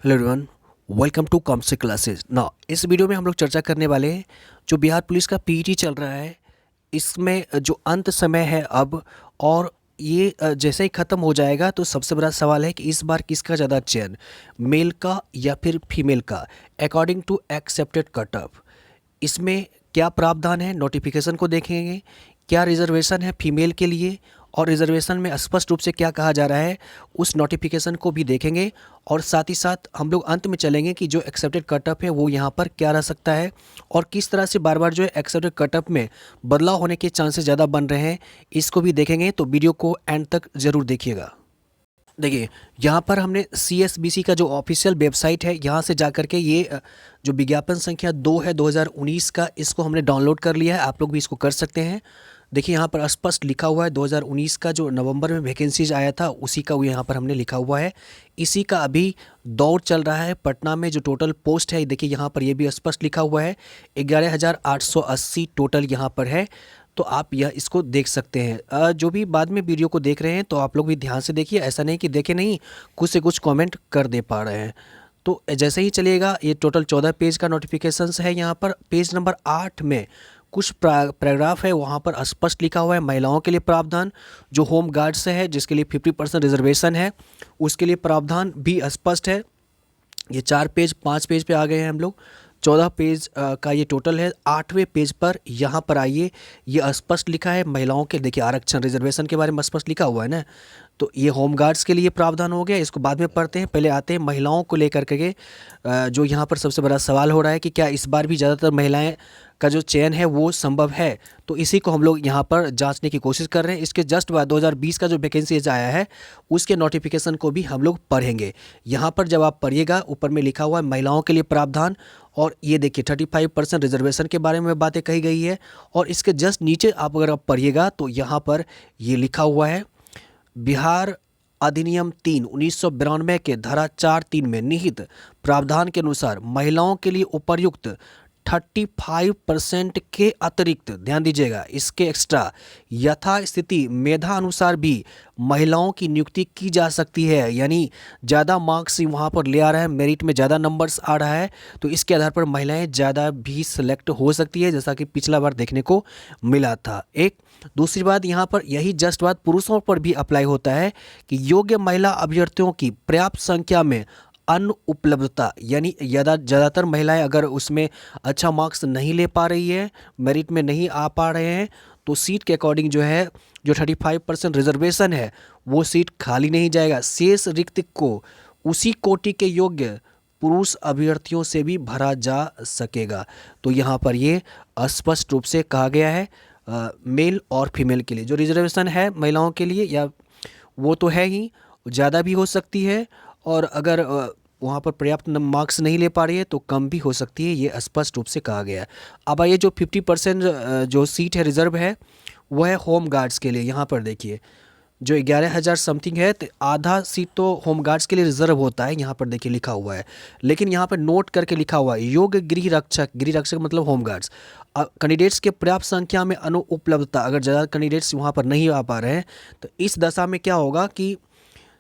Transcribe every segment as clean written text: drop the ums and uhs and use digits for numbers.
Hello everyone, welcome to कॉम्से classes. ना इस वीडियो में हम लोग चर्चा करने वाले हैं जो बिहार पुलिस का पीईटी चल रहा है, इसमें जो अंत समय है अब, और ये जैसे ही ख़त्म हो जाएगा तो सबसे बड़ा सवाल है कि इस बार किसका ज़्यादा चयन, मेल का या फिर फीमेल का, according to expected cut off. इसमें क्या प्रावधान है, नोटिफिकेशन को देखेंगे, क्या रिजर्वेशन है फीमेल के लिए, और रिजर्वेशन में स्पष्ट रूप से क्या कहा जा रहा है उस नोटिफिकेशन को भी देखेंगे। और साथ ही साथ हम लोग अंत में चलेंगे कि जो एक्सेप्टेड कट ऑफ है वो यहाँ पर क्या रह सकता है, और किस तरह से बार बार जो है एक्सेप्टेड कट ऑफ में बदलाव होने के चांसेस ज़्यादा बन रहे हैं, इसको भी देखेंगे। तो वीडियो को एंड तक ज़रूर देखिएगा। देखिए, यहाँ पर हमने CSBC का जो ऑफिशियल वेबसाइट है, यहाँ से जाकर के ये जो विज्ञापन संख्या 2 है 2019 का, इसको हमने डाउनलोड कर लिया है। आप लोग भी इसको कर सकते हैं। देखिए, यहाँ पर स्पष्ट लिखा हुआ है 2019 का जो नवंबर में वैकेंसीज आया था उसी का वो यहाँ पर हमने लिखा हुआ है। इसी का अभी दौर चल रहा है। पटना में जो टोटल पोस्ट है, देखिए यहाँ पर ये भी स्पष्ट लिखा हुआ है 11,880 टोटल यहाँ पर है। तो आप यह इसको देख सकते हैं। जो भी बाद में वीडियो को देख रहे हैं तो आप लोग भी ध्यान से देखिए, ऐसा नहीं कि देखे नहीं कुछ से कुछ कमेंट कर दे पा रहे हैं। तो जैसे ही चलिएगा, ये टोटल 14 पेज का नोटिफिकेशंस है। यहाँ पर पेज नंबर 8 में कुछ पैराग्राफ है, वहाँ पर स्पष्ट लिखा हुआ है महिलाओं के लिए प्रावधान, जो होम गार्ड से है जिसके लिए 50% रिजर्वेशन है, उसके लिए प्रावधान भी स्पष्ट है। ये 4 पेज 5 पेज पे आ गए हैं हम लोग। 14 पेज का ये टोटल है। 8वें पेज पर यहाँ पर आइए, ये स्पष्ट लिखा है महिलाओं के, देखिए आरक्षण रिजर्वेशन के बारे में स्पष्ट लिखा हुआ है ना। तो ये होम गार्ड्स के लिए प्रावधान हो गया, इसको बाद में पढ़ते हैं। पहले आते हैं महिलाओं को लेकर के जो यहाँ पर सबसे बड़ा सवाल हो रहा है कि क्या इस बार भी ज़्यादातर महिलाएं का जो चयन है वो संभव है। तो इसी को हम लोग यहाँ पर जांचने की कोशिश कर रहे हैं। इसके जस्ट बाद 2020 का जो वैकेंसीज आया है उसके नोटिफिकेशन को भी हम लोग पढ़ेंगे। यहाँ पर जब आप पढ़िएगा, ऊपर में लिखा हुआ है महिलाओं के लिए प्रावधान, और ये देखिए 35% रिजर्वेशन के बारे में बातें कही गई है। और इसके जस्ट नीचे आप अगर आप पढ़िएगा तो यहाँ पर ये लिखा हुआ है बिहार अधिनियम 3/1992 के धारा 4(3) में निहित प्रावधान के अनुसार महिलाओं के लिए उपर्युक्त 35% के अतिरिक्त, ध्यान दीजिएगा, इसके एक्स्ट्रा यथास्थिति मेधा अनुसार भी महिलाओं की नियुक्ति की जा सकती है। यानी ज़्यादा मार्क्स वहाँ पर ले आ रहा है, मेरिट में ज़्यादा नंबर्स आ रहा है, तो इसके आधार पर महिलाएं ज़्यादा भी सिलेक्ट हो सकती है, जैसा कि पिछला बार देखने को मिला था। एक दूसरी बात, यहाँ पर यही जस्ट बात पुरुषों पर भी अप्लाई होता है कि योग्य महिला अभ्यर्थियों की पर्याप्त संख्या में अनुपलब्धता, यानी ज़्यादातर महिलाएं अगर उसमें अच्छा मार्क्स नहीं ले पा रही है, मेरिट में नहीं आ पा रहे हैं, तो सीट के अकॉर्डिंग जो है जो 35% रिजर्वेशन है वो सीट खाली नहीं जाएगा। शेष रिक्त को उसी कोटि के योग्य पुरुष अभ्यर्थियों से भी भरा जा सकेगा। तो यहाँ पर ये स्पष्ट रूप से कहा गया है मेल और फीमेल के लिए जो रिजर्वेशन है महिलाओं के लिए, या वो तो है ही, ज़्यादा भी हो सकती है, और अगर वहाँ पर पर्याप्त मार्क्स नहीं ले पा रही है तो कम भी हो सकती है, ये स्पष्ट रूप से कहा गया है। अब आइए, जो 50% जो सीट है रिजर्व है वह है होम गार्ड्स के लिए। यहाँ पर देखिए जो 11,000 समथिंग है, तो आधा सीट तो होम गार्ड्स के लिए रिजर्व होता है, यहाँ पर देखिए लिखा हुआ है। लेकिन यहाँ पर नोट करके लिखा हुआ है योग्य गृह रक्षक मतलब होम गार्ड्स कैंडिडेट्स के पर्याप्त संख्या में अनुपलब्धता, अगर ज़्यादा कैंडिडेट्स वहाँ पर नहीं आ पा रहे हैं तो इस दशा में क्या होगा कि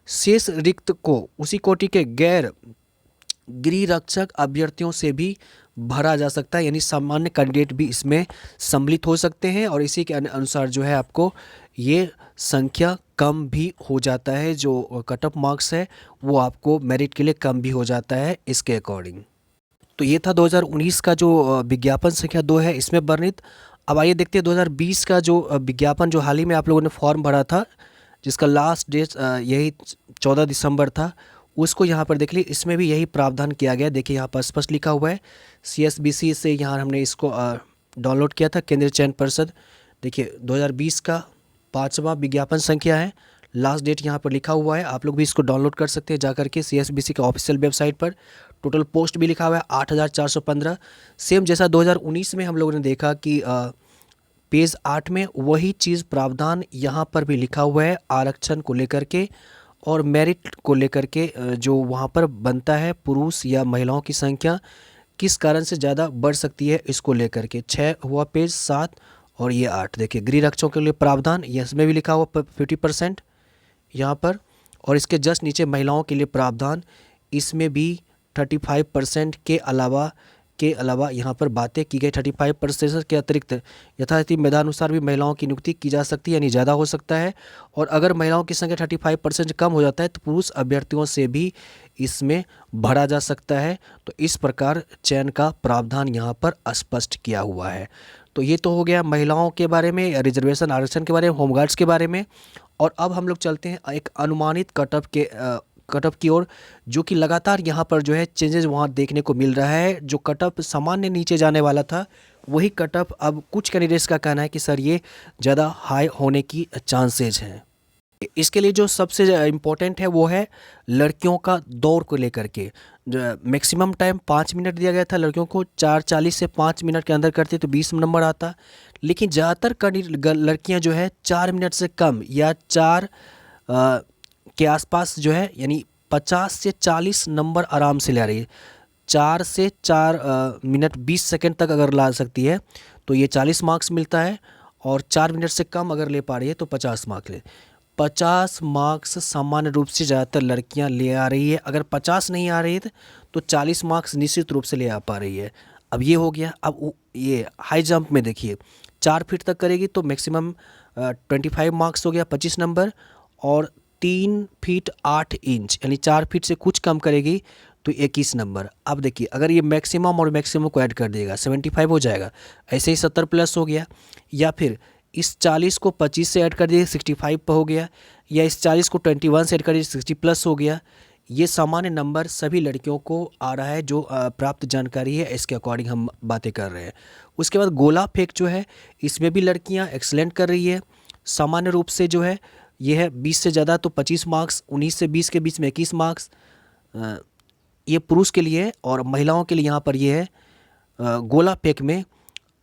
शेष रिक्त को उसी कोटि के गैर गृह रक्षक अभ्यर्थियों से भी भरा जा सकता है, यानी सामान्य कैंडिडेट भी इसमें सम्मिलित हो सकते हैं। और इसी के अनुसार जो है आपको ये संख्या कम भी हो जाता है, जो कट ऑफ मार्क्स है वो आपको मेरिट के लिए कम भी हो जाता है इसके अकॉर्डिंग। तो ये था 2019 का जो विज्ञापन संख्या 2 है इसमें वर्णित। अब आइए देखते हैं 2020 का जो विज्ञापन जो हाल ही में आप लोगों ने फॉर्म भरा था, जिसका लास्ट डेट यही 14 दिसंबर था, उसको यहाँ पर देख लीजिए। इसमें भी यही प्रावधान किया गया। देखिए यहाँ पर स्पष्ट लिखा हुआ है CSBC से यहाँ हमने इसको डाउनलोड किया था, केंद्रीय चयन परिषद। देखिए 2020 का 5वां विज्ञापन संख्या है, लास्ट डेट यहाँ पर लिखा हुआ है। आप लोग भी इसको डाउनलोड कर सकते हैं जाकर के CSBC के ऑफिशियल वेबसाइट पर। टोटल पोस्ट भी लिखा हुआ है 8,415, सेम जैसा 2019 में हम लोगों ने देखा कि पेज 8 में वही चीज़ प्रावधान यहाँ पर भी लिखा हुआ है आरक्षण को लेकर के और मेरिट को लेकर के, जो वहाँ पर बनता है पुरुष या महिलाओं की संख्या किस कारण से ज़्यादा बढ़ सकती है, इसको लेकर के 6 हुआ पेज 7 और ये 8। देखिए गृह रक्षकों के लिए प्रावधान, ये इसमें भी लिखा हुआ 50% यहाँ पर, और इसके जस्ट नीचे महिलाओं के लिए प्रावधान, इसमें भी 35% के अलावा यहाँ पर बातें की गई। 35% के अतिरिक्त यथास्थिति मेधानुसार भी महिलाओं की नियुक्ति की जा सकती है, यानी ज़्यादा हो सकता है। और अगर महिलाओं की संख्या 35% कम हो जाता है तो पुरुष अभ्यर्थियों से भी इसमें भरा जा सकता है। तो इस प्रकार चयन का प्रावधान यहाँ पर स्पष्ट किया हुआ है। तो ये तो हो गया महिलाओं के बारे में, रिजर्वेशन आरक्षण के बारे में, होमगार्ड्स के बारे में। और अब हम लोग चलते हैं एक अनुमानित कटअप की ओर, जो कि लगातार यहाँ पर जो है चेंजेस वहाँ देखने को मिल रहा है। जो कटअप सामान्य नीचे जाने वाला था, वही कटअप अब कुछ कैंडिडेट्स का कहना है कि सर ये ज़्यादा हाई होने की चांसेज हैं। इसके लिए जो सबसे इम्पोर्टेंट है वो है लड़कियों का दौड़ को लेकर के। मैक्सिमम टाइम 5 मिनट दिया गया था लड़कियों को, 4:40 से 5 मिनट के अंदर करते तो 20 नंबर आता। लेकिन ज़्यादातर लड़कियां जो है 4 मिनट से कम या 4 के आसपास जो है, यानी 50 से 40 नंबर आराम से ले रही है। 4 से 4 मिनट 20 सेकंड तक अगर ला सकती है तो ये 40 मार्क्स मिलता है, और 4 मिनट से कम अगर ले पा रही है तो 50 मार्क्स ले। 50 मार्क्स सामान्य रूप से ज़्यादातर लड़कियां ले आ रही है। अगर 50 नहीं आ रही है तो 40 मार्क्स निश्चित रूप से ले आ पा रही है। अब ये हो गया। अब ये हाई जंप में देखिए 4 फीट तक करेगी तो मैक्सिमम 25 मार्क्स हो गया, 25 नंबर। और 3 फीट 8 इंच यानी 4 फीट से कुछ कम करेगी तो 21 नंबर। अब देखिए अगर ये मैक्सिमम और मैक्सिमम को ऐड कर देगा 75 हो जाएगा, ऐसे ही 70 प्लस हो गया। या फिर इस 40 को 25 से ऐड कर दिए 65 पर हो गया, या इस 40 को 21 से ऐड कर दिए 60 प्लस हो गया। ये सामान्य नंबर सभी लड़कियों को आ रहा है, जो प्राप्त जानकारी है इसके अकॉर्डिंग हम बातें कर रहे हैं। उसके बाद गोला फेंक जो है, इसमें भी लड़कियां एक्सलेंट कर रही है। सामान्य रूप से जो है ये है 20 से ज़्यादा तो 25 मार्क्स, 19 से 20 के बीच में 21 मार्क्स, ये पुरुष के लिए। और महिलाओं के लिए यहाँ पर ये है गोला फेंक में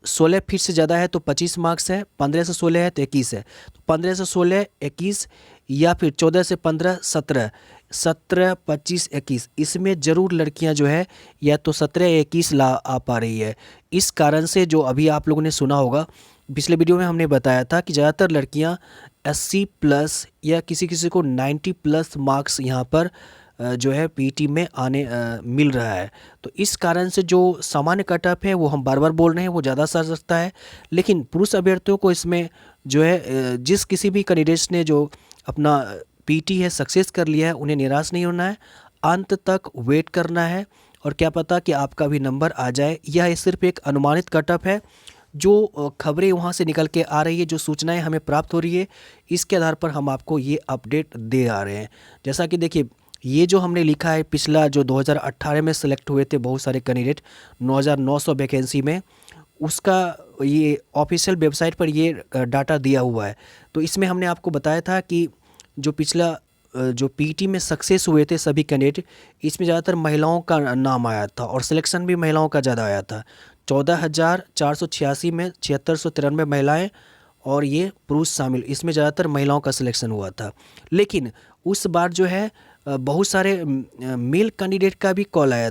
16 फीट से ज़्यादा है तो 25 मार्क्स है, 15 से 16 है तो 21 है। तो 15 से 16 21, या फिर 14 से 15 17, 17 25 21, इसमें ज़रूर लड़कियां जो है या तो 17 या 21 ला आ पा रही है। इस कारण से जो अभी आप लोगों ने सुना होगा, पिछले वीडियो में हमने बताया था कि ज़्यादातर लड़कियां 80 प्लस या किसी किसी को 90 प्लस मार्क्स यहाँ पर जो है पीटी में आने मिल रहा है। तो इस कारण से जो सामान्य कटअप है वो हम बार बार बोल रहे हैं वो ज़्यादा सर सकता है। लेकिन पुरुष अभ्यर्थियों को इसमें जो है जिस किसी भी कैंडिडेट्स ने जो अपना पीटी है सक्सेस कर लिया है, उन्हें निराश नहीं होना है, अंत तक वेट करना है। और क्या पता कि आपका भी नंबर आ जाए। यह सिर्फ एक अनुमानित कटअप है, जो खबरें वहाँ से निकल के आ रही है, जो सूचनाएं हमें प्राप्त हो रही है, इसके आधार पर हम आपको ये अपडेट दे आ रहे हैं। जैसा कि देखिए ये जो हमने लिखा है, पिछला जो 2018 में सेलेक्ट हुए थे बहुत सारे कैंडिडेट 9900 वैकेंसी में, उसका ये ऑफिशियल वेबसाइट पर ये डाटा दिया हुआ है। तो इसमें हमने आपको बताया था कि जो पिछला जो पीटी में सक्सेस हुए थे सभी कैंडिडेट, इसमें ज़्यादातर महिलाओं का नाम आया था और सिलेक्शन भी महिलाओं का ज़्यादा आया था। 14,486 में 7693 महिलाएं और ये पुरुष शामिल, इसमें ज़्यादातर महिलाओं का सिलेक्शन हुआ था। लेकिन उस बार जो है बहुत सारे मेल कैंडिडेट का भी कॉल आया